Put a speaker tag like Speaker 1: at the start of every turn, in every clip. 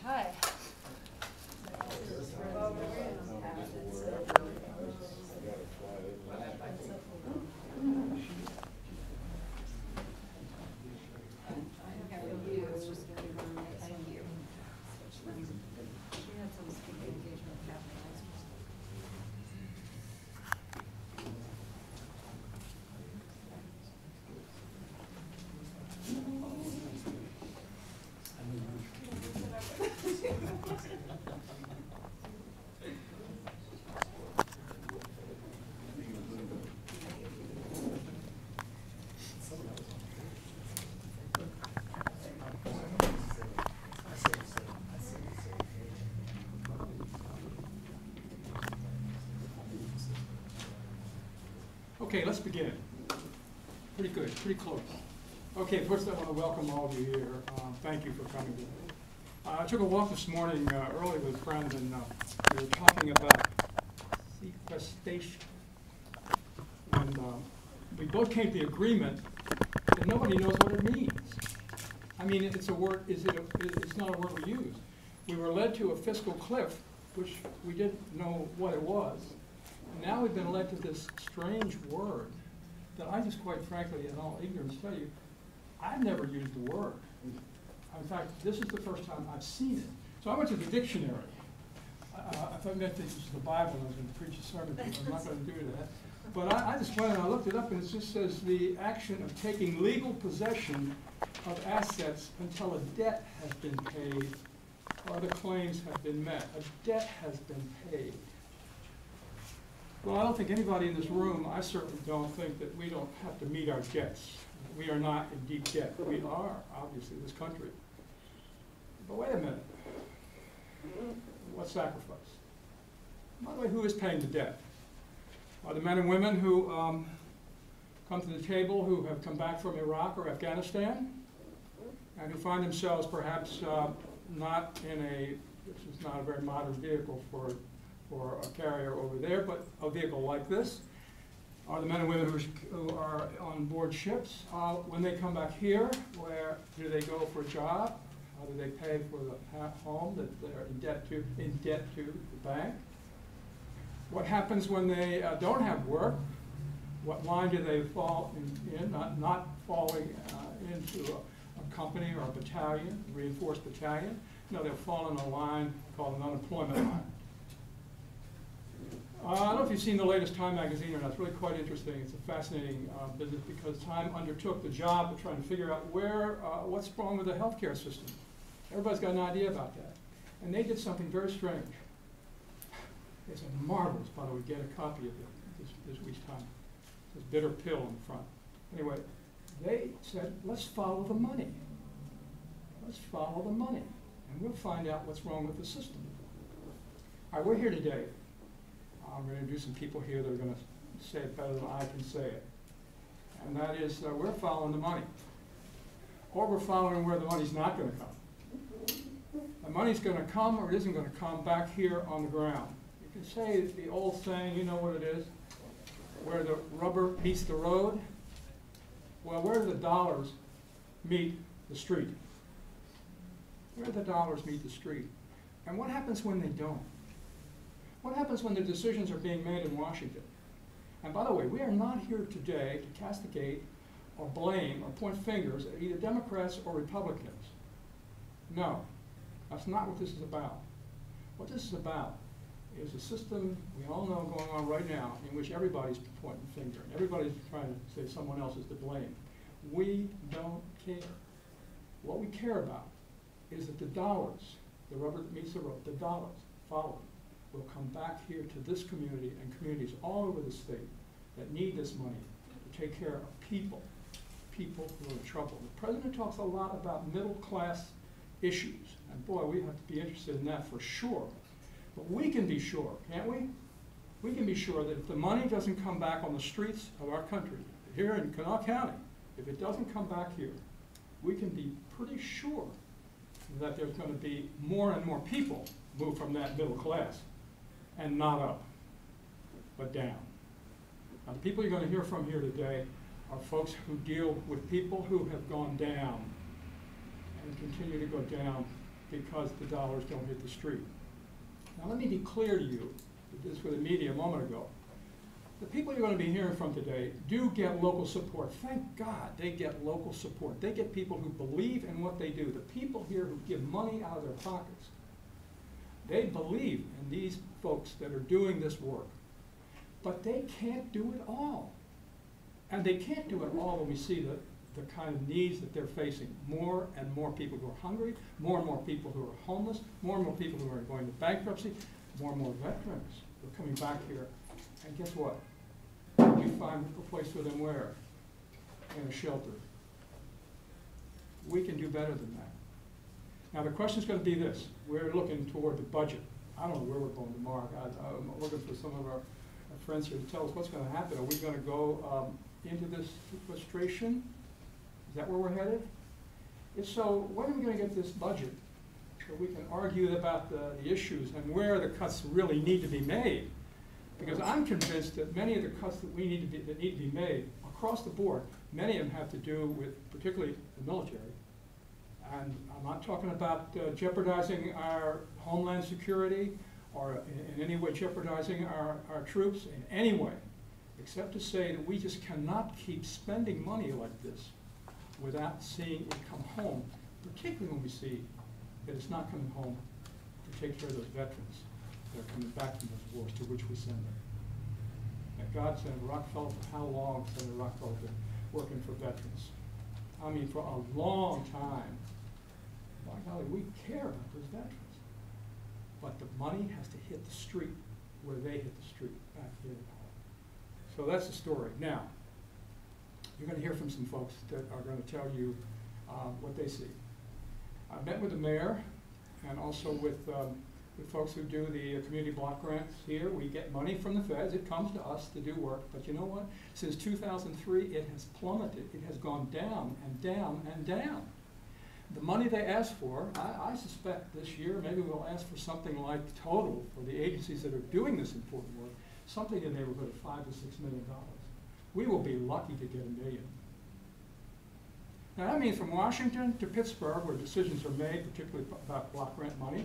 Speaker 1: Hi.
Speaker 2: Okay, let's begin. Pretty good, pretty close. Okay, first I want to welcome all of you here. Thank you for coming today. I took a walk this morning early with friends, and we were talking about sequestration. And we both came to the agreement that nobody knows what it means. I mean, it's a word. It's not a word we use. We were led to a fiscal cliff, which we didn't know what it was. Now we've been led to this strange word that I just, quite frankly, in all ignorance, tell you, I've never used the word. In fact, this is the first time I've seen it. So I went to the dictionary. I thought maybe this was the Bible and I was going to preach a sermon, but I'm not going to do that. But I just went and I looked it up, and it just says the action of taking legal possession of assets until a debt has been paid or the claims have been met. A debt has been paid. Well, I don't think anybody in this room, I certainly don't think that we don't have to meet our debts. We are not in deep debt. We are, obviously, this country. But wait a minute. What sacrifice? By the way, who is paying the debt? Are the men and women who come to the table who have come back from Iraq or Afghanistan and who find themselves perhaps not in this is not a very modern vehicle for a carrier over there, but a vehicle like this? Are the men and women who are on board ships, when they come back here, where do they go for a job? How do they pay for the home that they're in debt to the bank? What happens when they don't have work? What line do they fall in? Not falling into a company or a battalion, reinforced battalion. No, they'll fall in a line called an unemployment line. I don't know if you've seen the latest Time magazine or not. It's really quite interesting. It's a fascinating business because Time undertook the job of trying to figure out what's wrong with the healthcare system. Everybody's got an idea about that. And they did something very strange. It's a marvelous, by the way, get a copy of it this week's Time. It says bitter pill in the front. Anyway, they said, let's follow the money. Let's follow the money. And we'll find out what's wrong with the system. All right, we're here today. I'm going to introduce some people here that are going to say it better than I can say it. And that is, we're following the money. Or we're following where the money's not going to come. The money's going to come or it isn't going to come back here on the ground. You can say the old saying, you know what it is, where the rubber meets the road. Well, where do the dollars meet the street? Where do the dollars meet the street? And what happens when they don't? What happens when the decisions are being made in Washington? And by the way, we are not here today to castigate or blame or point fingers at either Democrats or Republicans. No, that's not what this is about. What this is about is a system we all know going on right now in which everybody's pointing a finger and everybody's trying to say someone else is to blame. We don't care. What we care about is that the dollars, the rubber that meets the road, the dollars, follow it, will come back here to this community and communities all over the state that need this money to take care of people who are in trouble. The president talks a lot about middle class issues, and boy, we have to be interested in that for sure. But we can be sure, can't we? We can be sure that if the money doesn't come back on the streets of our country, here in Kanawha County, if it doesn't come back here, we can be pretty sure that there's going to be more and more people move from that middle class. And not up, but down. Now, the people you're going to hear from here today are folks who deal with people who have gone down and continue to go down because the dollars don't hit the street. Now let me be clear to you, this was the media a moment ago. The people you're going to be hearing from today do get local support. Thank God they get local support. They get people who believe in what they do. The people here who give money out of their pockets, they believe in these folks that are doing this work. But they can't do it all. And they can't do it all when we see the kind of needs that they're facing. More and more people who are hungry, more and more people who are homeless, more and more people who are going to bankruptcy, more and more veterans who are coming back here. And guess what? We find a place for them where? In a shelter. We can do better than that. Now the question is going to be this. We're looking toward the budget. I don't know where we're going tomorrow. I'm looking for some of our friends here to tell us what's going to happen. Are we going to go into this sequestration? Is that where we're headed? If so, when are we going to get this budget so we can argue about the issues and where the cuts really need to be made? Because I'm convinced that many of the cuts that need to be made across the board, many of them have to do with particularly the military. And I'm not talking about jeopardizing our homeland security or in any way jeopardizing our troops in any way, except to say that we just cannot keep spending money like this without seeing it come home, particularly when we see that it's not coming home to take care of those veterans that are coming back from those wars to which we send them. And God, Senator Rockefeller, for how long Senator Rockefeller been working for veterans? I mean, for a long time. By golly, we care about those veterans. But the money has to hit the street where they hit the street, back here at home. So that's the story. Now, you're going to hear from some folks that are going to tell you what they see. I met with the mayor and also with folks who do the community block grants here. We get money from the feds. It comes to us to do work. But you know what? Since 2003, it has plummeted. It has gone down and down and down. The money they ask for, I suspect this year, maybe we'll ask for something like total for the agencies that are doing this important work, something in the neighborhood of $5 to $6 million. We will be lucky to get $1 million. Now that means from Washington to Pittsburgh, where decisions are made, particularly about block grant money,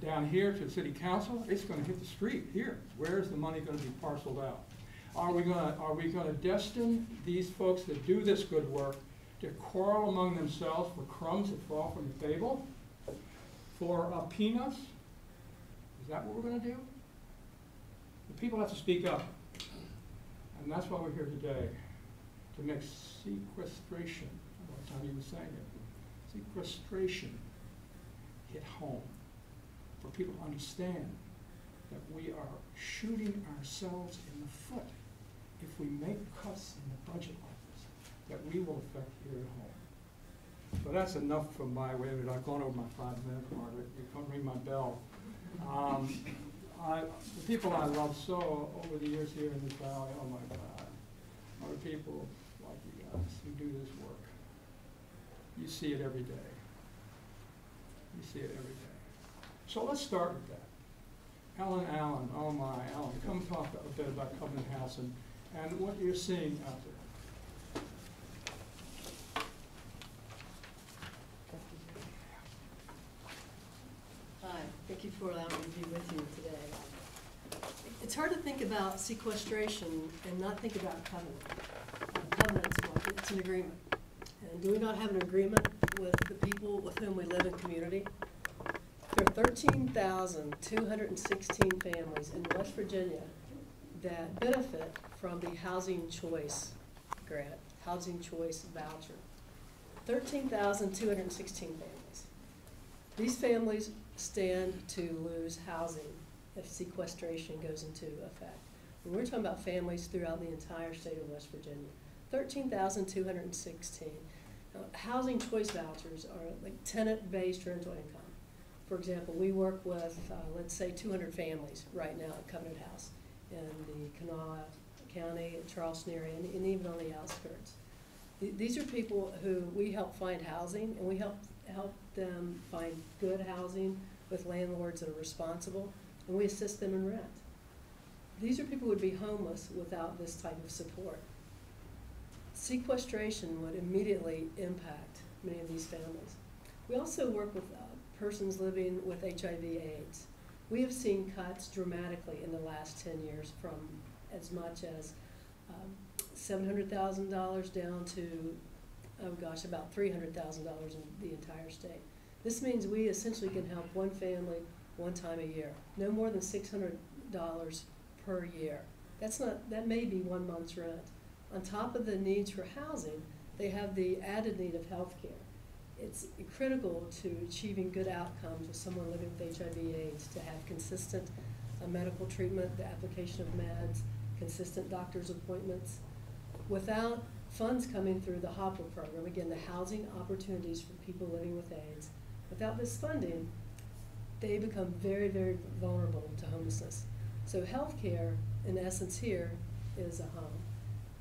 Speaker 2: down here to the city council, it's going to hit the street here. Where's the money going to be parceled out? Are we going to destine these folks that do this good work to quarrel among themselves for crumbs that fall from the table? For peanuts? Is that what we're going to do? The people have to speak up. And that's why we're here today, to make sequestration, what time you were saying it, sequestration hit home, for people to understand that we are shooting ourselves in the foot if we make cuts in the budget like this, that we will affect here at home. So that's enough from my way of it. I've gone over my 5 minutes, Margaret. You can't ring my bell. The people I love so over the years here in this valley, oh my God, are the people like you guys who do this work. You see it every day. You see it every day. So let's start with that. Allen, oh my, Allen, come talk a bit about Covenant House and what you're seeing out there.
Speaker 1: Hi, thank you for allowing me to be with you today. It's hard to think about sequestration and not think about covenant. Covenant's what? It's an agreement. And do we not have an agreement with the people with whom we live in community? There are 13,216 families in West Virginia that benefit from the Housing Choice Grant, Housing Choice Voucher. 13,216 families. These families stand to lose housing if sequestration goes into effect. And we're talking about families throughout the entire state of West Virginia. 13,216. Housing choice vouchers are like tenant-based rental income. For example, we work with, let's say, 200 families right now at Covenant House in the Kanawha County, Charleston area, and even on the outskirts. These are people who we help find housing, and we help them find good housing with landlords that are responsible, and we assist them in rent. These are people who would be homeless without this type of support. Sequestration would immediately impact many of these families. We also work with persons living with HIV/AIDS. We have seen cuts dramatically in the last 10 years from as much as $700,000 down to, oh gosh, about $300,000 in the entire state. This means we essentially can help one family one time a year, no more than $600 per year. That may be 1 month's rent. On top of the needs for housing, they have the added need of health care. It's critical to achieving good outcomes with someone living with HIV/AIDS to have consistent medical treatment, the application of meds, consistent doctor's appointments. Without funds coming through the HOPWA program, again, the housing opportunities for people living with AIDS, without this funding, they become very, very vulnerable to homelessness. So health care, in essence here, is a home.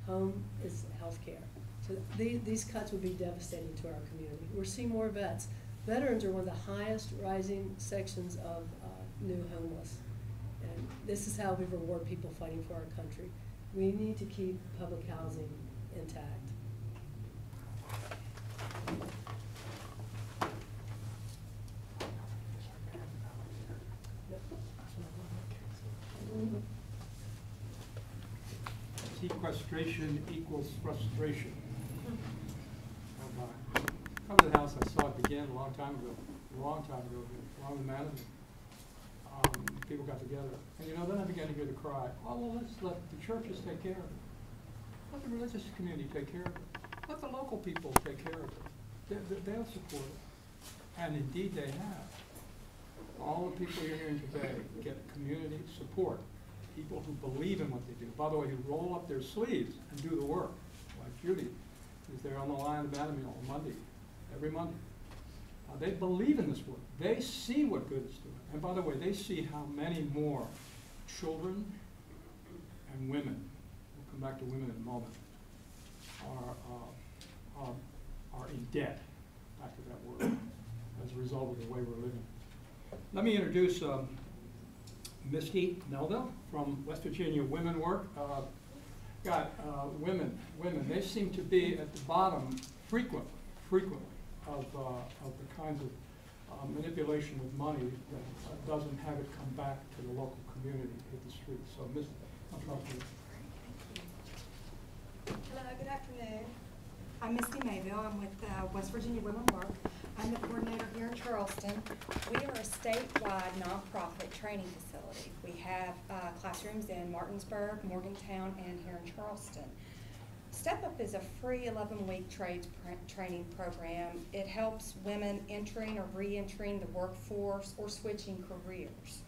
Speaker 1: Home is health care. So these cuts would be devastating to our community. We're seeing more vets. Veterans are one of the highest rising sections of new homeless. And this is how we reward people fighting for our country. We need to keep public housing intact.
Speaker 2: Sequestration equals frustration. Come to the house, I saw it begin a long time ago, along with Madison. People got together. And you know, then I began to hear the cry, oh, well, let's let the churches take care of it. Let the religious community take care of it. Let the local people take care of it. They'll support it. And indeed they have. All the people you're hearing today get community support. People who believe in what they do. By the way, who roll up their sleeves and do the work. Like Judy, who's there on the line of the Battle on Monday, every Monday. They believe in this work. They see what good is doing. And by the way, they see how many more children and women, we'll come back to women in a moment, are in debt, back to that word, as a result of the way we're living. Let me introduce Misty Melville from West Virginia Women Work. Women, they seem to be at the bottom frequently of the kinds of manipulation of money that doesn't have it come back to the local community, hit the streets. So, Misty, I'll talk to you.
Speaker 3: Hello, good afternoon. I'm Misty Mayville. I'm with West Virginia Women Work. I'm the coordinator here in Charleston. We are a statewide nonprofit training facility. We have classrooms in Martinsburg, Morgantown, and here in Charleston. Step Up is a free 11-week trades training program. It helps women entering or re-entering the workforce or switching careers.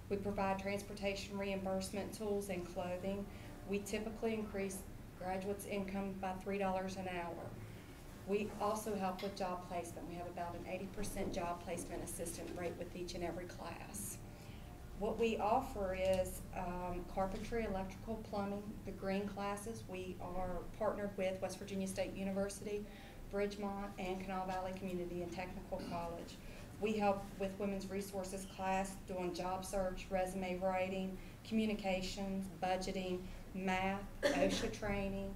Speaker 3: We provide transportation reimbursement tools and clothing. We typically increase graduates' income by $3 an hour. We also help with job placement. We have about an 80% job placement assistant rate with each and every class. What we offer is carpentry, electrical, plumbing, the green classes. We are partnered with West Virginia State University, Bridgemont, and Kanawha Valley Community and Technical College. We help with women's resources class, doing job search, resume writing, communications, budgeting, math, OSHA training,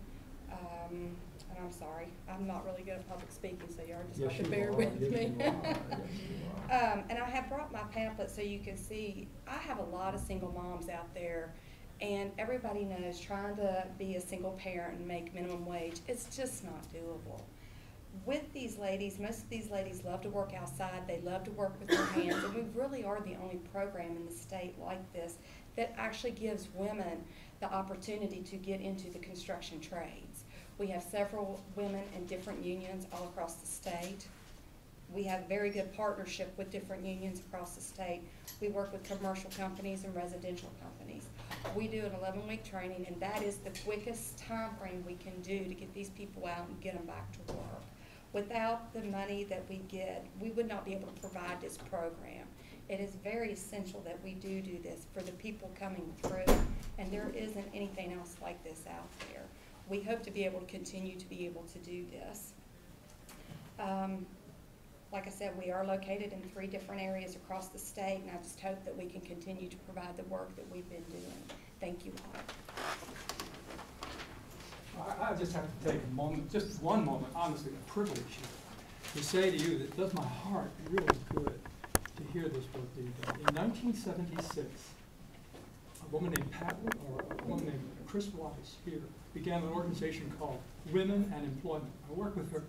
Speaker 3: and I'm sorry, I'm not really good at public speaking, so you're just have to bear with me. And I have brought my pamphlet so you can see, I have a lot of single moms out there, and everybody knows trying to be a single parent and make minimum wage, it's just not doable. With these ladies, most of these ladies love to work outside, they love to work with their hands, and we really are the only program in the state like this that actually gives women the opportunity to get into the construction trades. We have several women in different unions all across the state. We have very good partnership with different unions across the state. We work with commercial companies and residential companies. We do an 11-week training, and that is the quickest time frame we can do to get these people out and get them back to work. Without the money that we get, we would not be able to provide this program. It is very essential that we do this for the people coming through, and there isn't anything else like this out there. We hope to be able to continue to be able to do this. Like I said, we are located in 3 different areas across the state, and I just hope that we can continue to provide the work that we've been doing. Thank you all.
Speaker 2: I just have to take a moment, just one moment, honestly, a privilege here, to say to you that it does my heart really good hear this birthday today. In 1976, a woman named Chris Weiss here began an organization called Women and Employment. I worked with her,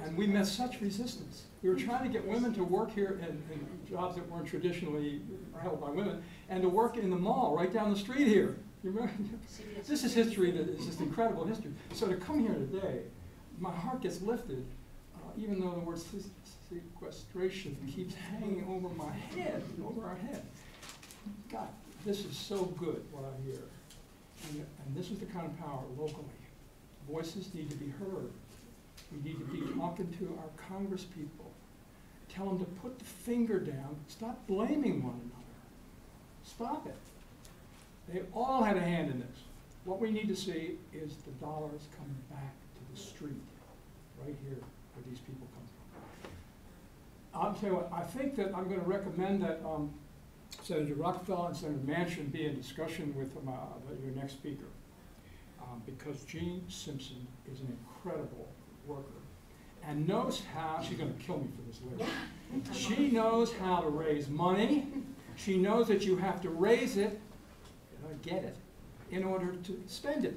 Speaker 2: and we met such resistance. We were trying to get women to work here in jobs that weren't traditionally held by women, and to work in the mall right down the street here. You remember? This is history that is just incredible history. So to come here today, my heart gets lifted, even though the word sequestration keeps hanging over my head, over our head. God, this is so good, what I hear. And this is the kind of power locally. Voices need to be heard. We need to be talking to our Congress people. Tell them to put the finger down. Stop blaming one another. Stop it. They all had a hand in this. What we need to see is the dollars coming back to the street, right here, where these people come from. I'll tell you what, I think that I'm going to recommend that Senator Rockefeller and Senator Manchin be in discussion with your next speaker, because Jean Simpson is an incredible worker and knows how, she's going to kill me for this later. She knows how to raise money. She knows that you have to raise it, get it, in order to spend it.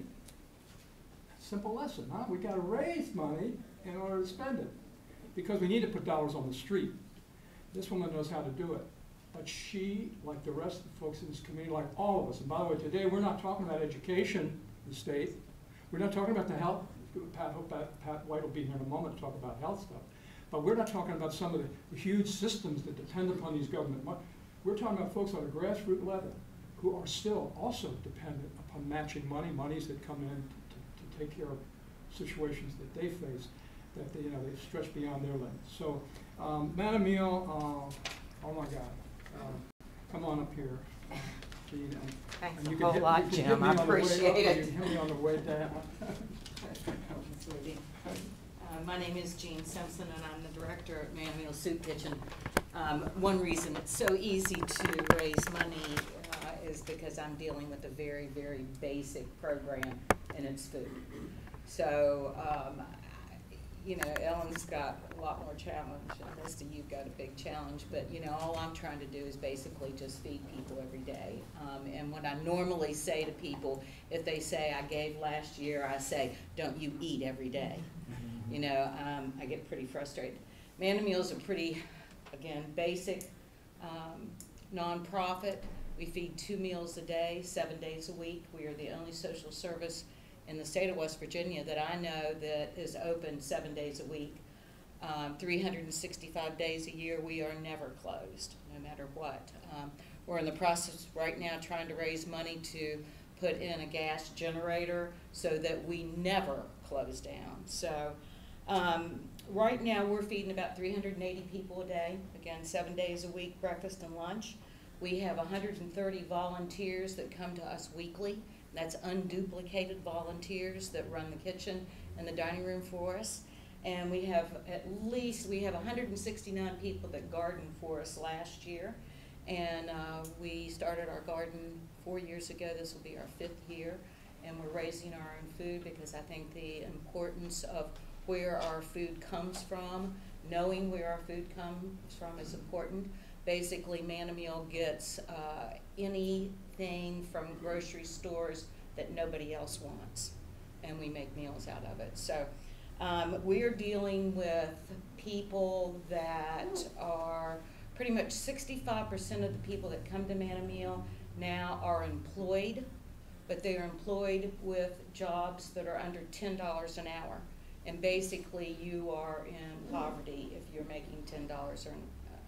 Speaker 2: Simple lesson, huh? We got to raise money in order to spend it, because we need to put dollars on the street. This woman knows how to do it. But she, like the rest of the folks in this community, like all of us, and by the way, today we're not talking about education in the state. We're not talking about the health. Pat White will be here in a moment to talk about health stuff. But we're not talking about some of the huge systems that depend upon these government money. We're talking about folks on a grassroots level who are still also dependent upon matching money, monies that come in to take care of situations that they face, that they stretch beyond their limits. So, Madam Neal, oh my God, come on up here. Gene,
Speaker 4: Thanks a whole lot, Jim. I appreciate it.
Speaker 2: You can hit me on the way down.
Speaker 4: My name is Jean Simpson, and I'm the director at Man Meal Soup Kitchen. One reason it's so easy to raise money is because I'm dealing with a very, very basic program, and it's food. So, Ellen's got a lot more challenge, and most of you've got a big challenge, but, all I'm trying to do is basically just feed people every day. And what I normally say to people, if they say, I gave last year, I say, don't you eat every day? I get pretty frustrated. Man Meals are pretty, again, basic, nonprofit. We feed 2 meals a day, 7 days a week. We are the only social service in the state of West Virginia that I know that is open 7 days a week. 365 days a year, we are never closed, no matter what. We're in the process right now trying to raise money to put in a gas generator so that we never close down. So right now we're feeding about 380 people a day, again 7 days a week, breakfast and lunch. We have 130 volunteers that come to us weekly. That's unduplicated volunteers that run the kitchen and the dining room for us. And we have 169 people that gardened for us last year. And we started our garden 4 years ago. This will be our 5th year. And we're raising our own food because I think the importance of where our food comes from, knowing where our food comes from is important. Basically, Man Meal gets anything from grocery stores that nobody else wants, and we make meals out of it. So we're dealing with people that are pretty much 65% of the people that come to Man Meal now are employed, but they are employed with jobs that are under $10 an hour. And basically, you are in poverty if you're making $10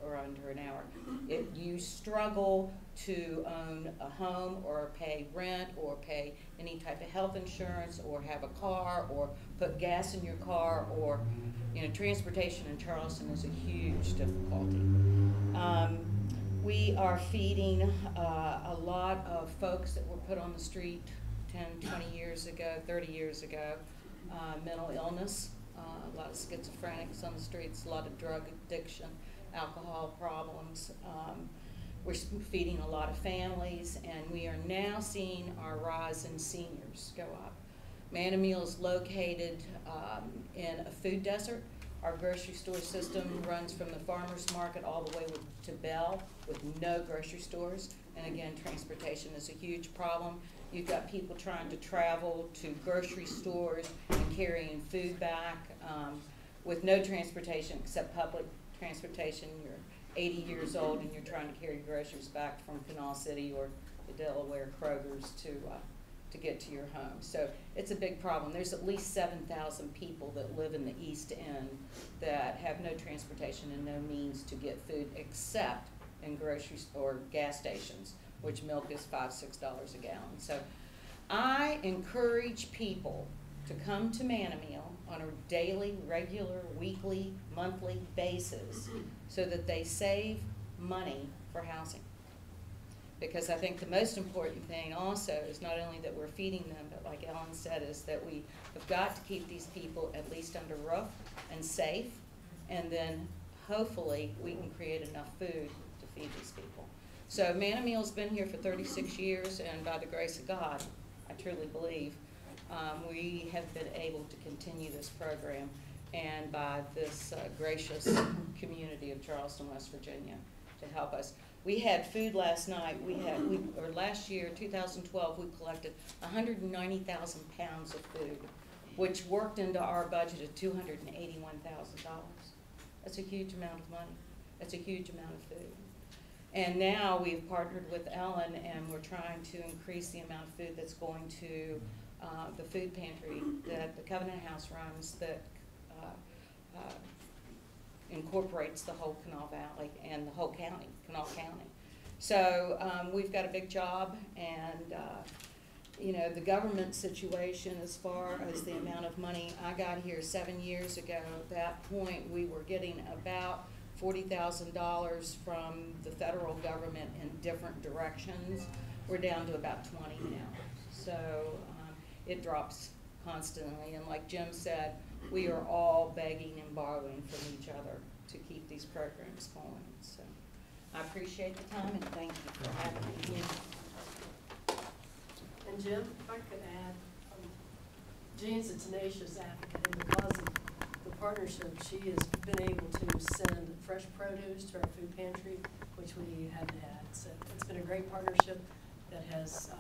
Speaker 4: or under an hour. If you struggle to own a home or pay rent or pay any type of health insurance or have a car or put gas in your car, or transportation in Charleston is a huge difficulty. We are feeding a lot of folks that were put on the street 10, 20 years ago, 30 years ago. Mental illness, a lot of schizophrenics on the streets, a lot of drug addiction, alcohol problems. We're feeding a lot of families, and we are now seeing our rise in seniors go up. Man Meal is located in a food desert. Our grocery store system runs from the farmer's market all the way to Bell with no grocery stores. And again, transportation is a huge problem. You've got people trying to travel to grocery stores and carrying food back with no transportation except public transportation. You're 80 years old and you're trying to carry groceries back from Canal City or the Delaware Kroger's to get to your home. So it's a big problem. There's at least 7,000 people that live in the East End that have no transportation and no means to get food except in grocery or gas stations, which milk is $5, $6 a gallon. So I encourage people to come to Manamill on a daily, regular, weekly, monthly basis so that they save money for housing. Because I think the most important thing also is not only that we're feeding them, but like Ellen said, is that we have got to keep these people at least under roof and safe, and then hopefully we can create enough food to feed these people. So Manamill's been here for 36 years, and by the grace of God, I truly believe, we have been able to continue this program, and by this gracious community of Charleston, West Virginia, to help us. We had food last night. Or last year, 2012, we collected 190,000 pounds of food, which worked into our budget of $281,000. That's a huge amount of money. That's a huge amount of food. And now we've partnered with Ellen, and we're trying to increase the amount of food that's going to the food pantry that the Covenant House runs that incorporates the whole Kanawha Valley and the whole county, Kanawha County. So we've got a big job, and you know, the government situation as far as the amount of money, I got here 7 years ago. At that point, we were getting about $40,000 from the federal government in different directions. We're down to about 20 now. So it drops constantly, and like Jim said, we are all begging and borrowing from each other to keep these programs going. So I appreciate the time, and thank you for having me.
Speaker 1: And Jim, if I could add, Jean's a tenacious advocate, and because of the partnership, she has been able to send fresh produce to our food pantry, which we hadn't had. So it's been a great partnership that has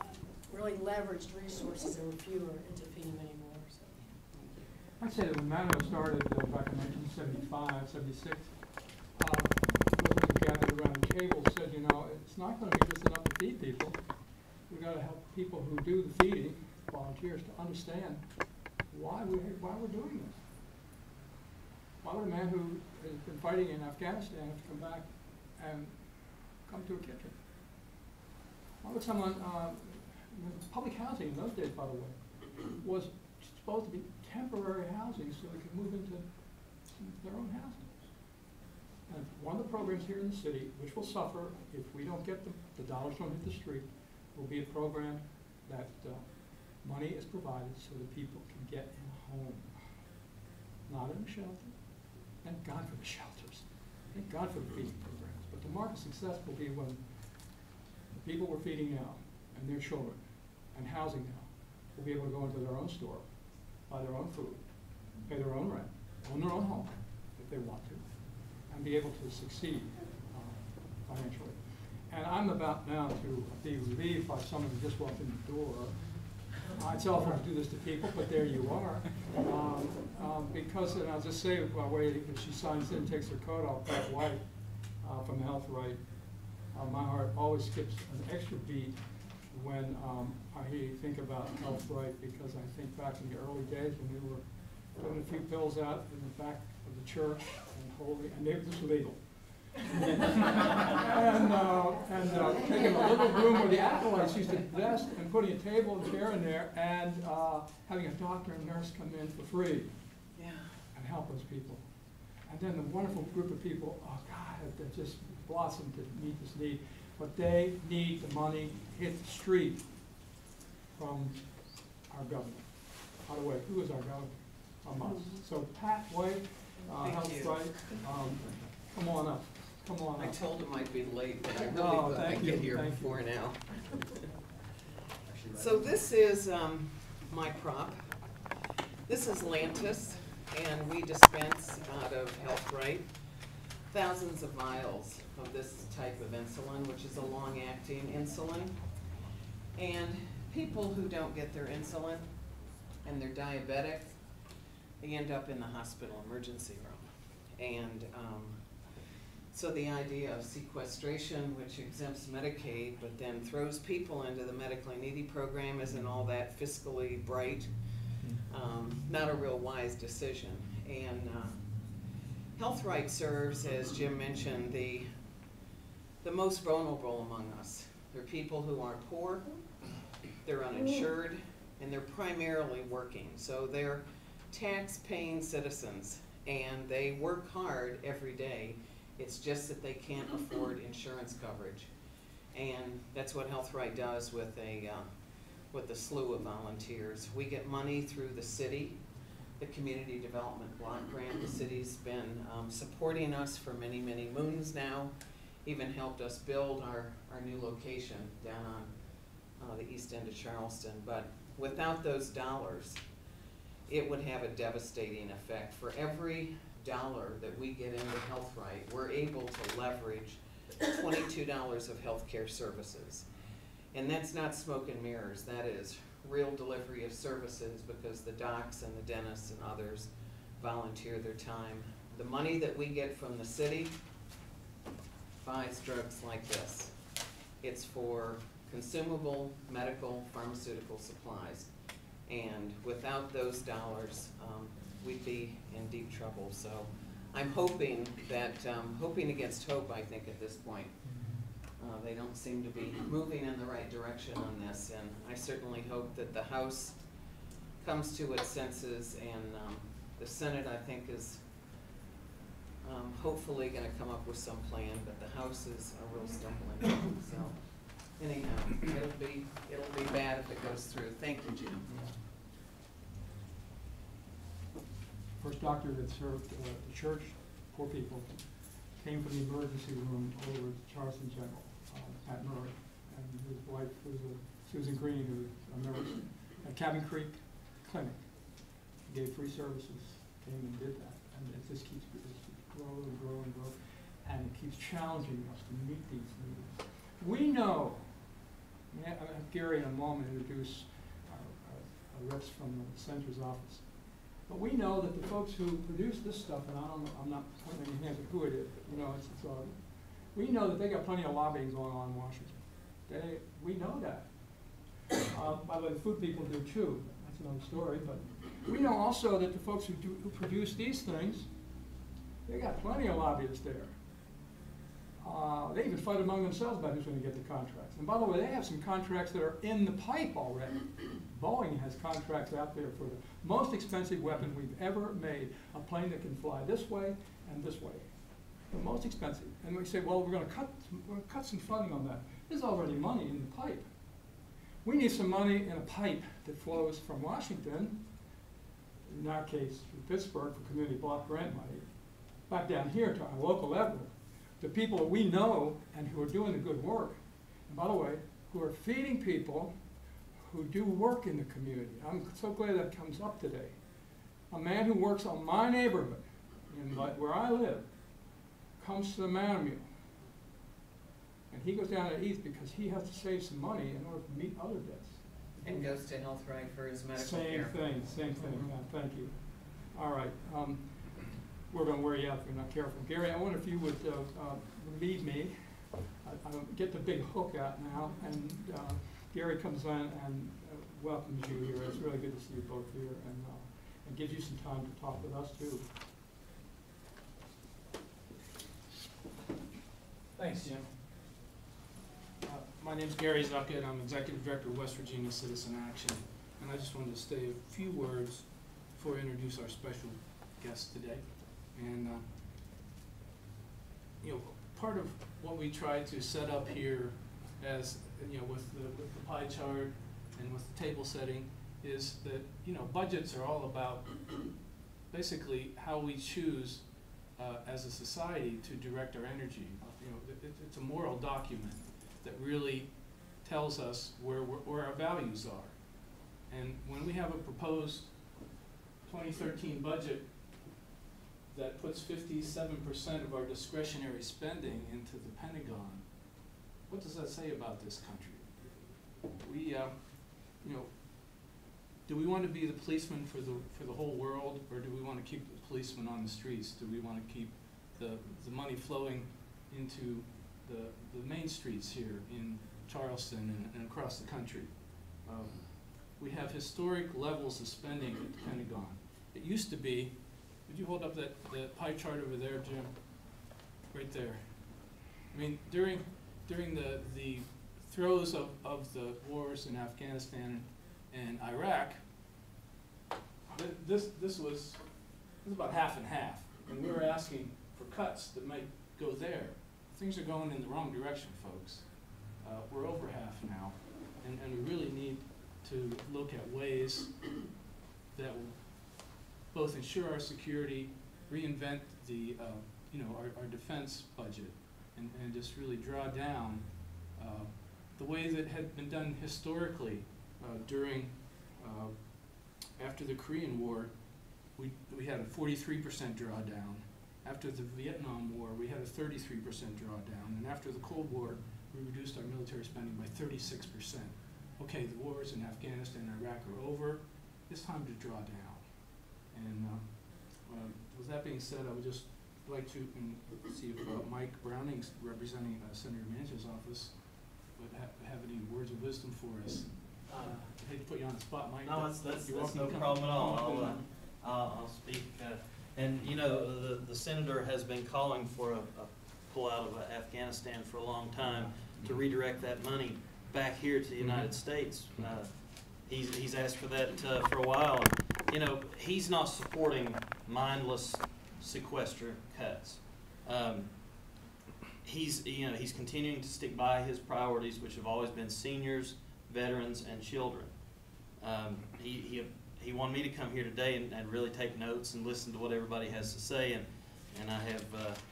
Speaker 1: really leveraged resources that were fewer into feeding many more. So.
Speaker 2: I'd say that when Manamill started back in 1975, 76, those who gathered around the table said, you know, it's not going to be just enough to feed people. We've got to help people who do the feeding, volunteers, to understand why we're doing this. Why would a man who has been fighting in Afghanistan have to come back and come to a kitchen? Why would someone, public housing in those days, by the way, was supposed to be temporary housing so they could move into their own housing. And one of the programs here in the city, which will suffer if we don't get the dollars don't hit the street, will be a program that money is provided so that people can get in a home, not in a shelter. Thank God for the shelters. Thank God for the feeding programs. But the mark of success will be when the people we're feeding now and their children and housing now will be able to go into their own store, buy their own food, pay their own rent, own their own home if they want to, and be able to succeed financially. And I'm about now to be relieved by someone who just walked in the door. It's awful to do this to people, but there you are. Because, and I'll just say, by the way, if she signs in, takes her coat off, that white from Health Right, my heart always skips an extra beat when I think about Health Right, because I think back in the early days when we were putting a few pills out in the back of the church and they were just legal. and taking a little room where the acolytes used to rest and putting a table and chair in there and having a doctor and nurse come in for free and help those people. And then the wonderful group of people, oh God, that just blossomed to meet this need. But they need the money to hit the street from our government. By the way, who is our government? From us. So Pat White, Health Right, come on up. Come on up.
Speaker 5: I told him I'd be late, but I really thought I'd get here before now. So this is my crop. This is Lantus. and we dispense out of HealthRight thousands of vials of this type of insulin, which is a long-acting insulin. And people who don't get their insulin and they're diabetic, they end up in the hospital emergency room. And so the idea of sequestration, which exempts Medicaid, but then throws people into the medically needy program, isn't all that fiscally bright. Not a real wise decision. And HealthRight serves, as Jim mentioned, the most vulnerable among us. They're people who are poor, they're uninsured, and they're primarily working. So they're tax-paying citizens, and they work hard every day. It's just that they can't afford insurance coverage. And that's what HealthRight does with a slew of volunteers. We get money through the city, the Community Development Block Grant. The city's been supporting us for many, many moons now, even helped us build our new location down on the east end of Charleston. But without those dollars, it would have a devastating effect. For every dollar that we get into HealthRight, we're able to leverage $22 of healthcare services. And that's not smoke and mirrors, that is real delivery of services, because the docs and the dentists and others volunteer their time. The money that we get from the city buys drugs like this. It's for consumable medical pharmaceutical supplies. And without those dollars, we'd be in deep trouble. So I'm hoping that, hoping against hope, I think, at this point. They don't seem to be moving in the right direction on this, and I certainly hope that the House comes to its senses, and the Senate, I think, is hopefully going to come up with some plan, but the House is a real stumbling block. So anyhow, it'll be bad if it goes through. Thank you, Jim.
Speaker 2: First doctor that served the church, poor people, came from the emergency room over at Charleston General at Murray, and his wife was Susan Green, who was a nurse at Cabin Creek Clinic. He gave free services, came and did that, and it just keeps growing and growing and growing, and it keeps challenging us to meet these needs. We know, I'm going to have Gary in a moment introduce our reps from the center's office. But we know that the folks who produce this stuff, and I'm not pointing any hands at who it is, but you know, it's all, we know that they got plenty of lobbying going on in Washington. We know that. By the way, the food people do too. That's another story. But we know also that the folks who produce these things, they got plenty of lobbyists there. They even fight among themselves about who's going to get the contracts. And by the way, they have some contracts that are in the pipe already. Boeing has contracts out there for the most expensive weapon we've ever made, a plane that can fly this way and this way. The most expensive. And we say, well, we're going to cut some funding on that. There's already money in the pipe. We need some money in a pipe that flows from Washington, in our case, from Pittsburgh for community block grant money, back down here to our local level, the people that we know and who are doing the good work. And by the way, who are feeding people who do work in the community. I'm so glad that comes up today. A man who works on my neighborhood, where I live, comes to the Mountain Meal. And he goes down to eat because he has to save some money in order to meet other debts.
Speaker 5: And goes to HealthRight for his medical care.
Speaker 2: Same thing. Thank you. All right. We're going to wear you out if you're not careful. Gary, I wonder if you would relieve me. I get the big hook out now, and Gary comes in and welcomes you here. It's really good to see you both here, and gives you some time to talk with us too.
Speaker 6: Thanks, Jim. My name's Gary Zuckett. I'm Executive Director of West Virginia Citizen Action, and I just wanted to say a few words before I introduce our special guest today. And you know, part of what we try to set up here, as you know, with the pie chart and with the table setting, is that budgets are all about basically how we choose as a society to direct our energy. It's a moral document that really tells us where our values are. And when we have a proposed 2013 budget that puts 57% of our discretionary spending into the Pentagon. What does that say about this country? We, you know, do we want to be the policeman for the whole world, or do we want to keep the policeman on the streets? Do we want to keep the money flowing into the main streets here in Charleston and across the country? We have historic levels of spending at the Pentagon. It used to be, would you hold up that pie chart over there, Jim? Right there. I mean, during the throes of the wars in Afghanistan and Iraq, this was about half and half, and we were asking for cuts that might go there. Things are going in the wrong direction, folks. We're over half now, and we really need to look at ways that will both ensure our security, reinvent the our defense budget, and just really draw down the way that had been done historically during after the Korean War. We had a 43% drawdown. After the Vietnam War, we had a 33% drawdown, and after the Cold War, we reduced our military spending by 36%. Okay, the wars in Afghanistan and Iraq are over. It's time to draw down. And with that being said, I would just like to see if Mike Browning's representing Senator Manchin's office would have any words of wisdom for us. I hate to put you on the spot, Mike.
Speaker 7: No, that's no problem at all. I'll speak. And you know, the senator has been calling for a pullout of Afghanistan for a long time to redirect that money back here to the United States. He's asked for that for a while. And, you know, he's not supporting mindless sequester cuts. He's continuing to stick by his priorities, which have always been seniors, veterans, and children. He wanted me to come here today and really take notes and listen to what everybody has to say, and I have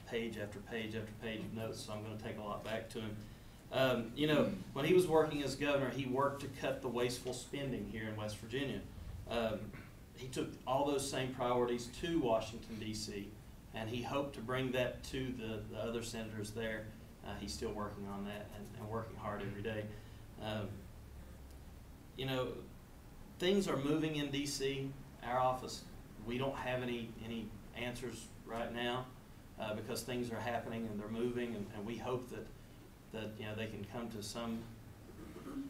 Speaker 7: page after page after page of notes, so I'm going to take a lot back to him. You know, when he was working as governor, he worked to cut the wasteful spending here in West Virginia. He took all those same priorities to Washington, D.C., and he hoped to bring that to the other senators there. He's still working on that and working hard every day. You know, things are moving in D.C. Our office, we don't have any answers right now because things are happening and they're moving, and we hope that you know, they can come to some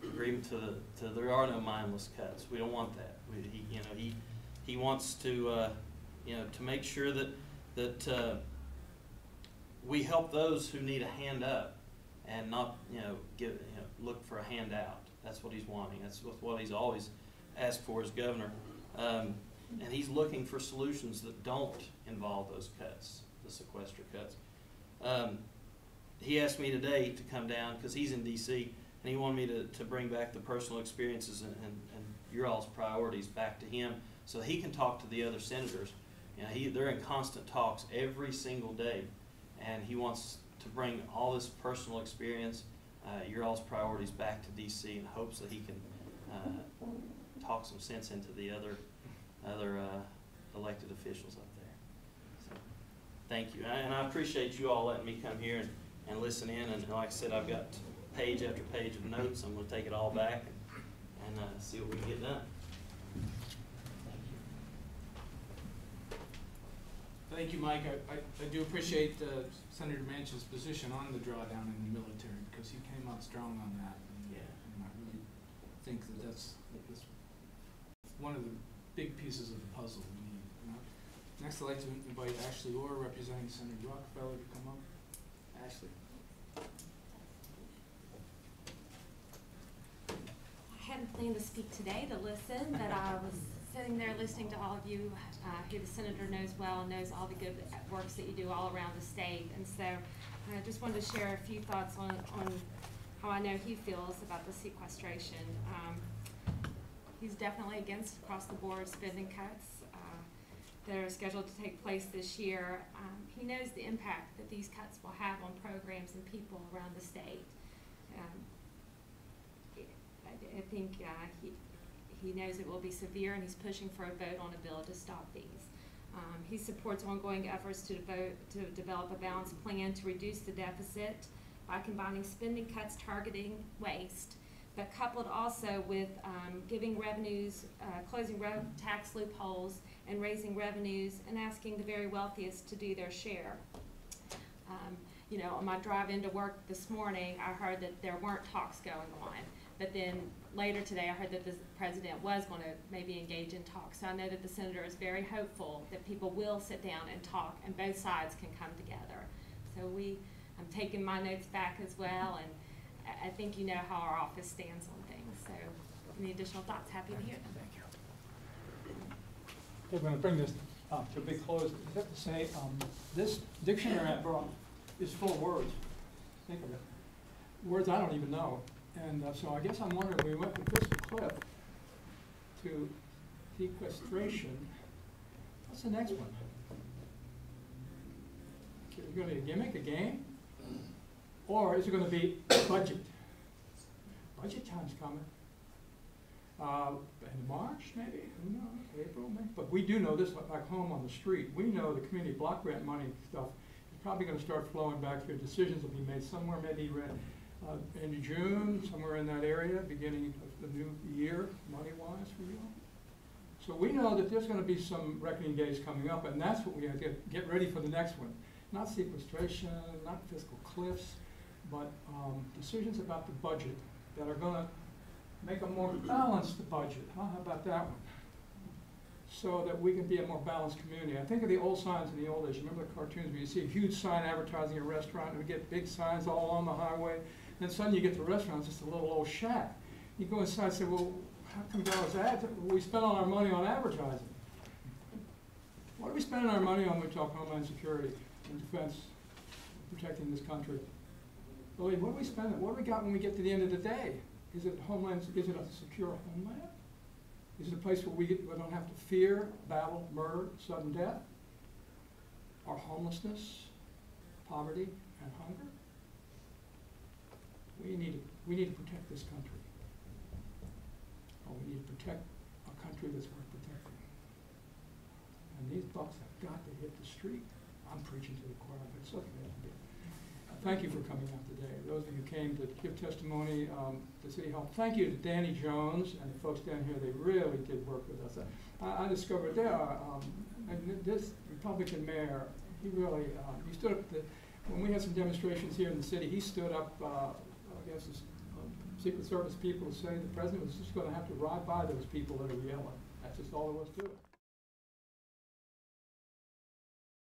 Speaker 7: agreement to there are no mindless cuts. We don't want that. He wants to to make sure that we help those who need a hand up and not look for a handout. That's what he's wanting. That's what he's always asked for as governor. And he's looking for solutions that don't involve those cuts, the sequester cuts. He asked me today to come down because he's in D.C. and he wanted me to bring back the personal experiences and your all's priorities back to him so he can talk to the other senators. You know, they're in constant talks every single day, and he wants to bring all this personal experience, your all's priorities back to D.C. in hopes that he can talk some sense into the other elected officials up there. So, thank you, and I appreciate you all letting me come here and listen in. And like I said, I've got page after page of notes. I'm going to take it all back and see what we can get done.
Speaker 6: Thank you, Mike. I do appreciate Senator Manchin's position on the drawdown in the military because he came out strong on that. And I really think that's one of the big pieces of the puzzle we need. Next, I'd like to invite Ashley Orr, representing Senator Rockefeller, to come up. Ashley.
Speaker 8: I hadn't planned to speak today to listen, but I was sitting there listening to all of you who the senator knows well and knows all the good works that you do all around the state. And so I just wanted to share a few thoughts on how I know he feels about the sequestration. He's definitely against across-the-board spending cuts that are scheduled to take place this year. He knows the impact that these cuts will have on programs and people around the state. I think he knows it will be severe, and he's pushing for a vote on a bill to stop these. He supports ongoing efforts to develop a balanced plan to reduce the deficit by combining spending cuts targeting waste, but coupled also with giving revenues, closing tax loopholes, and raising revenues, and asking the very wealthiest to do their share. You know, on my drive into work this morning, I heard that there weren't talks going on, but then later today I heard that the president was going to maybe engage in talks. So I know that the senator is very hopeful that people will sit down and talk, and both sides can come together. So I'm taking my notes back as well, and I think you know how our office stands on things. So any additional thoughts, happy to hear them.
Speaker 2: Thank you. Okay, we're going to bring this to a big close. I have to say, this dictionary I brought is full of words. Think of it. Words I don't even know. And so I guess I'm wondering, we went from fiscal cliff to sequestration. What's the next one? Is it going to be a gimmick, a game? Or is it going to be budget? Budget time's coming. In March, maybe? Who knows? April, maybe? But we do know this, like home on the street. We know the community block grant money stuff is probably going to start flowing back here. Decisions will be made somewhere, maybe in June, somewhere in that area, beginning of the new year, money-wise for you. So we know that there's going to be some reckoning days coming up, and that's what we have to get ready for the next one. Not sequestration, not fiscal cliffs, but decisions about the budget that are going to make a more balanced budget. How about that one? So that we can be a more balanced community. I think of the old signs in the old days. You remember the cartoons where you see a huge sign advertising a restaurant, and we get big signs all along the highway. Then suddenly you get to the restaurant, it's just a little old shack. You go inside and say, well, how come those ads? We spend all our money on advertising. What are we spending our money on when we talk Homeland Security and defense, protecting this country? Really, what are we spending? What do we got when we get to the end of the day? Is it homeland? Is it a secure homeland? Is it a place where we don't have to fear battle, murder, sudden death, or homelessness, poverty, and hunger? We need to protect this country. Or we need to protect a country that's worth protecting. And these bucks have got to hit the street. I'm preaching to the choir, but it's okay. Thank you for coming out today. Those of you who came to give testimony to City Hall, thank you to Danny Jones and the folks down here. They really did work with us. I discovered there are, this Republican mayor, he really, he stood up, when we had some demonstrations here in the city, he stood up against the Secret Service people to say the president was just going to have to ride by those people that are yelling. That's just all there was to it.